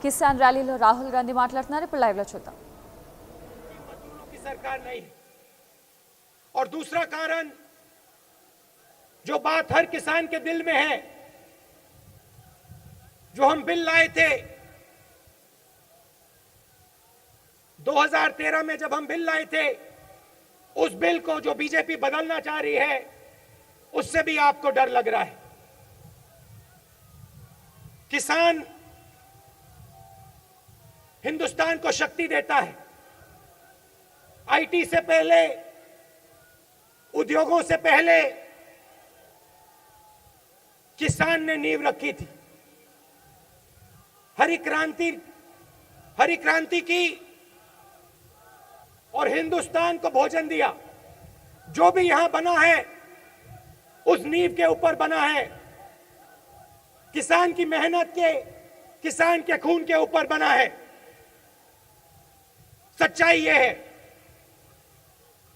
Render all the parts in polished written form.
కిసాన్ ర్యాలీలో రాహుల్ గాంధీ మాట్లాడుతున్నారు. ఇప్పుడు లైవ్ లో చూద్దాం. मजदूरों की सरकार नहीं है। और दूसरा कारण जो बात हर किसान के दिल में है, जो हम बिल लाए थे 2013 में, जब हम बिल लाए थे, उस बिल को जो बीजेपी बदलना चाह रही है उससे भी आपको डर लग रहा है। किसान हिंदुस्तान को शक्ति देता है। आईटी से पहले, उद्योगों से पहले किसान ने नींव रखी थी। हरी क्रांति की और हिंदुस्तान को भोजन दिया। जो भी यहां बना है उस नींव के ऊपर बना है। किसान की मेहनत के, किसान के खून के ऊपर बना है। सच्चाई यह है,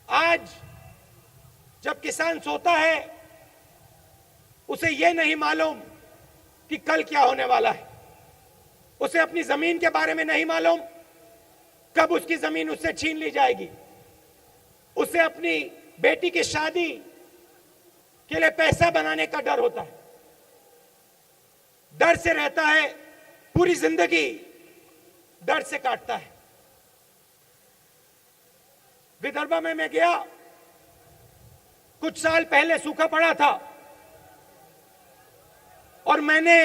आज जब किसान सोता है उसे यह नहीं मालूम कि कल क्या होने वाला है। उसे अपनी जमीन के बारे में नहीं मालूम कब उसकी जमीन उससे छीन ली जाएगी। उसे अपनी बेटी की शादी के लिए पैसा बनाने का डर होता है। डर से रहता है, पूरी जिंदगी डर से काटता है। विदर्भ में मैं गया, कुछ साल पहले सूखा पड़ा था और मैंने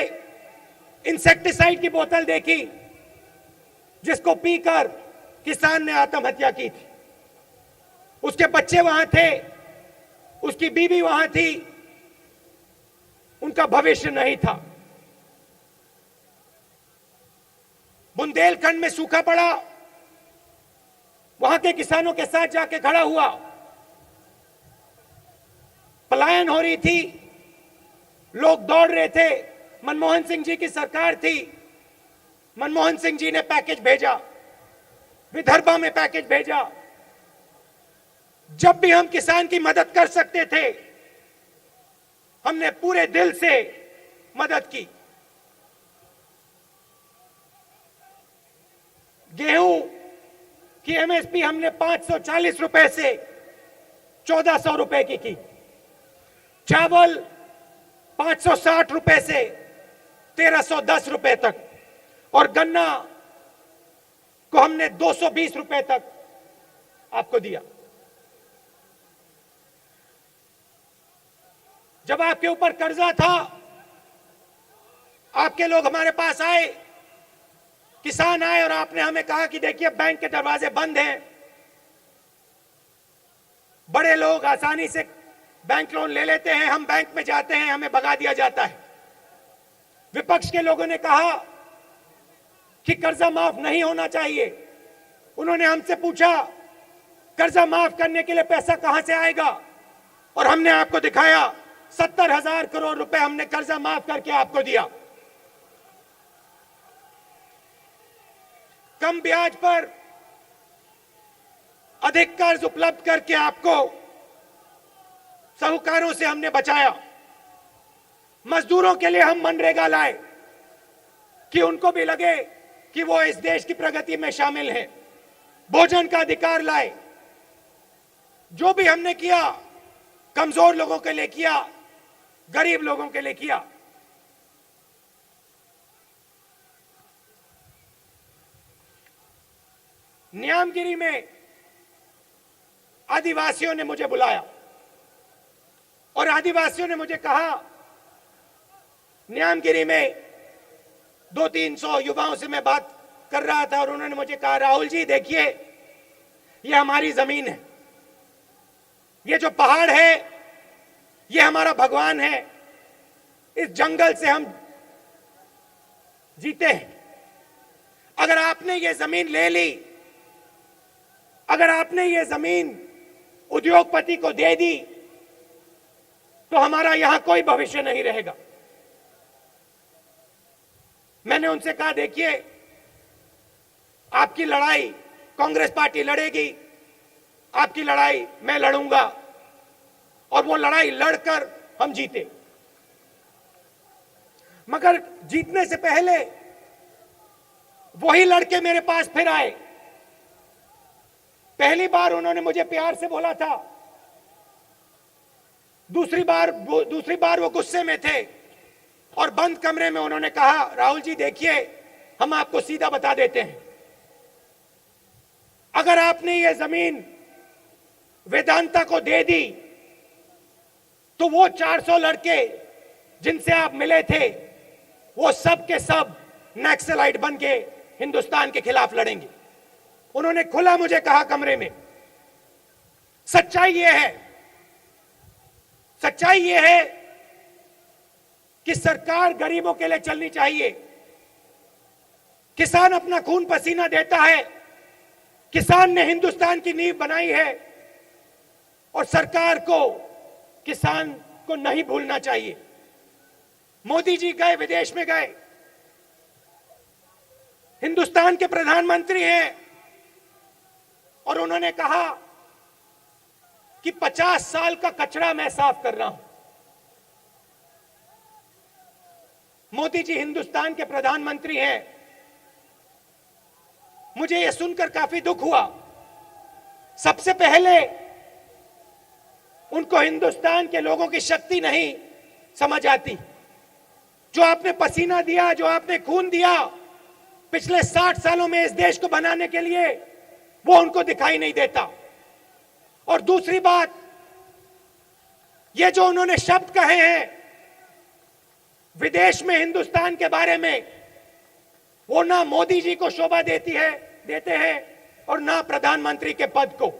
इंसेक्टिसाइड की बोतल देखी जिसको पीकर किसान ने आत्महत्या की थी। उसके बच्चे वहां थे, उसकी बीवी वहां थी, उनका भविष्य नहीं था। बुंदेलखंड में सूखा पड़ा, वहां के किसानों के साथ जाके खड़ा हुआ। पलायन हो रही थी, लोग दौड़ रहे थे। मनमोहन सिंह जी की सरकार थी, मनमोहन सिंह जी ने पैकेज भेजा, विदर्भा में पैकेज भेजा। जब भी हम किसान की मदद कर सकते थे, हमने पूरे दिल से मदद की। गेहूं की एमएसपी हमने 540 रुपए से 1400 रुपए की। चावल 560 रुपए से 1310 रुपए तक, और गन्ना को हमने 220 रुपए तक आपको दिया। जब आपके ऊपर कर्जा था, आपके लोग हमारे पास आए, किसान आए और आपने हमें कहा कि देखिए बैंक के दरवाजे बंद हैं, बड़े लोग आसानी से बैंक लोन ले लेते हैं, हम बैंक में जाते हैं, हमें भगा दिया जाता है। विपक्ष के लोगों ने कहा कि कर्जा माफ नहीं होना चाहिए। उन्होंने हमसे पूछा कर्जा माफ करने के लिए पैसा कहां से आएगा, और हमने आपको दिखाया 70,000 करोड़ रुपए हमने कर्जा माफ करके आपको दिया। कम ब्याज पर अधिक कर्ज उपलब्ध करके आपको साहूकारों से हमने बचाया। मजदूरों के लिए हम मनरेगा लाए कि उनको भी लगे कि वो इस देश की प्रगति में शामिल हैं। भोजन का अधिकार लाए। जो भी हमने किया, कमजोर लोगों के लिए किया, गरीब लोगों के लिए किया। न्यामगिरी में आदिवासियों ने मुझे बुलाया और आदिवासियों ने मुझे कहा, न्यामगिरी में 200-300 युवाओं से मैं बात कर रहा था और उन्होंने मुझे कहा, राहुल जी देखिए, ये हमारी जमीन है, ये जो पहाड़ है ये हमारा भगवान है, इस जंगल से हम जीते हैं। अगर आपने ये जमीन ले ली, अगर आपने ये जमीन उद्योगपति को दे दी, तो हमारा यहां कोई भविष्य नहीं रहेगा। मैंने उनसे कहा, देखिए आपकी लड़ाई कांग्रेस पार्टी लड़ेगी, आपकी लड़ाई मैं लड़ूंगा, और वो लड़ाई लड़कर हम जीते। मगर जीतने से पहले वही लड़के मेरे पास फिर आए। पहली बार उन्होंने मुझे प्यार से बोला था, दूसरी बार वो गुस्से में थे और बंद कमरे में उन्होंने कहा, राहुल जी देखिए, हम आपको सीधा बता देते हैं, अगर आपने ये जमीन वेदांता को दे दी तो वो 400 लड़के जिनसे आप मिले थे वो सब के सब नक्सलाइट बन के हिंदुस्तान के खिलाफ लड़ेंगे। उन्होंने खुला मुझे कहा कमरे में। सच्चाई ये है कि सरकार गरीबों के लिए चलनी चाहिए। किसान अपना खून पसीना देता है, किसान ने हिंदुस्तान की नींव बनाई है और सरकार को किसान को नहीं भूलना चाहिए। मोदी जी गए, विदेश में गए, हिंदुस्तान के प्रधानमंत्री हैं और उन्होंने कहा कि 50 साल का कचरा मैं साफ कर रहा हूं। मोदी जी हिंदुस्तान के प्रधानमंत्री हैं। मुझे यह सुनकर काफी दुख हुआ। सबसे पहले उनको हिंदुस्तान के लोगों की शक्ति नहीं समझ आती। जो आपने पसीना दिया, जो आपने खून दिया पिछले 60 सालों में इस देश को बनाने के लिए, वो उनको दिखाई नहीं देता। और दूसरी बात, ये जो उन्होंने शब्द कहे हैं विदेश में हिंदुस्तान के बारे में, वो ना मोदी जी को शोभा देते हैं और ना प्रधानमंत्री के पद को।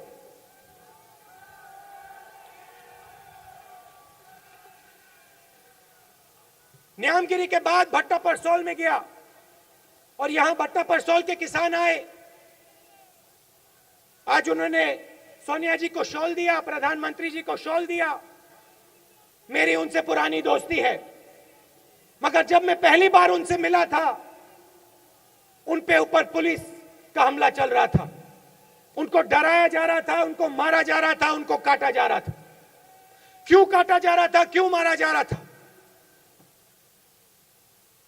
न्यामगिरी के बाद भट्टा परसोल में गया और यहां भट्टा परसोल के किसान आए। आज उन्होंने सोनिया जी को शॉल दिया, प्रधानमंत्री जी को शॉल दिया। मेरी उनसे पुरानी दोस्ती है, मगर जब मैं पहली बार उनसे मिला था, उन पे ऊपर पुलिस का हमला चल रहा था। उनको डराया जा रहा था, उनको मारा जा रहा था, उनको काटा जा रहा था। क्यों काटा जा रहा था, क्यों मारा जा रहा था?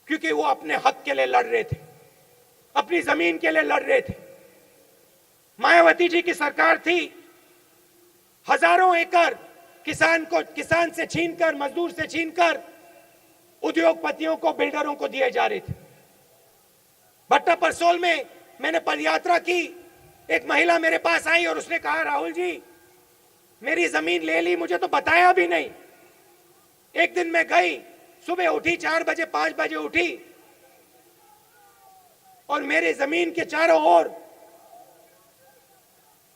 क्योंकि वो अपने हक के लिए लड़ रहे थे, अपनी जमीन के लिए लड़ रहे थे। मायावती जी की सरकार थी, हजारों एकड़ किसान से छीनकर, मजदूर से छीनकर उद्योगपतियों को, बिल्डरों को दिए जा रहे थे। भट्टा परसोल में मैंने पदयात्रा की। एक महिला मेरे पास आई और उसने कहा, राहुल जी मेरी जमीन ले ली, मुझे तो बताया भी नहीं। एक दिन मैं गई, सुबह उठी 4 बजे 5 बजे उठी और मेरे जमीन के चारों ओर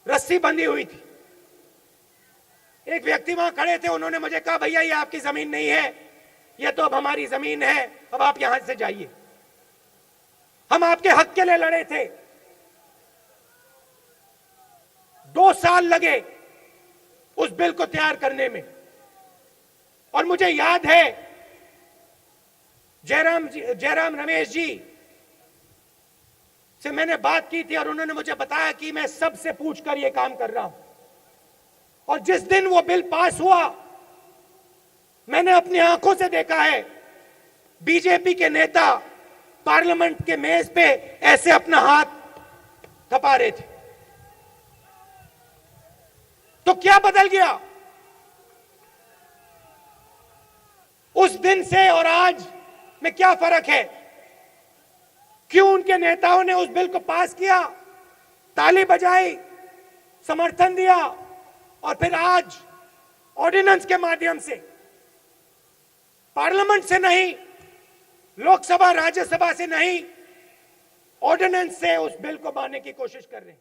रस्सी बंधी हुई थी। एक व्यक्ति वहां खड़े थे, उन्होंने मुझे कहा, भैया ये आपकी जमीन नहीं है, ये तो अब हमारी जमीन है, अब आप यहां से जाइए। हम आपके हक के लिए लड़े थे। 2 साल लगे उस बिल को तैयार करने में। और मुझे याद है जयराम रमेश जी से मैंने बात की थी और उन्होंने मुझे बताया कि मैं सबसे पूछकर यह काम कर रहा हूं। और जिस दिन वो बिल पास हुआ, मैंने अपनी आंखों से देखा है बीजेपी के नेता पार्लियामेंट के मेज पे ऐसे अपना हाथ थपा रहे थे। तो क्या बदल गया उस दिन से और आज में? क्या फर्क है? क्यों उनके नेताओं ने उस बिल को पास किया, ताली बजाई, समर्थन दिया और फिर आज ऑर्डिनेंस के माध्यम से, पार्लियामेंट से नहीं, लोकसभा राज्यसभा से नहीं, ऑर्डिनेंस से उस बिल को मानने की कोशिश कर रहे हैं।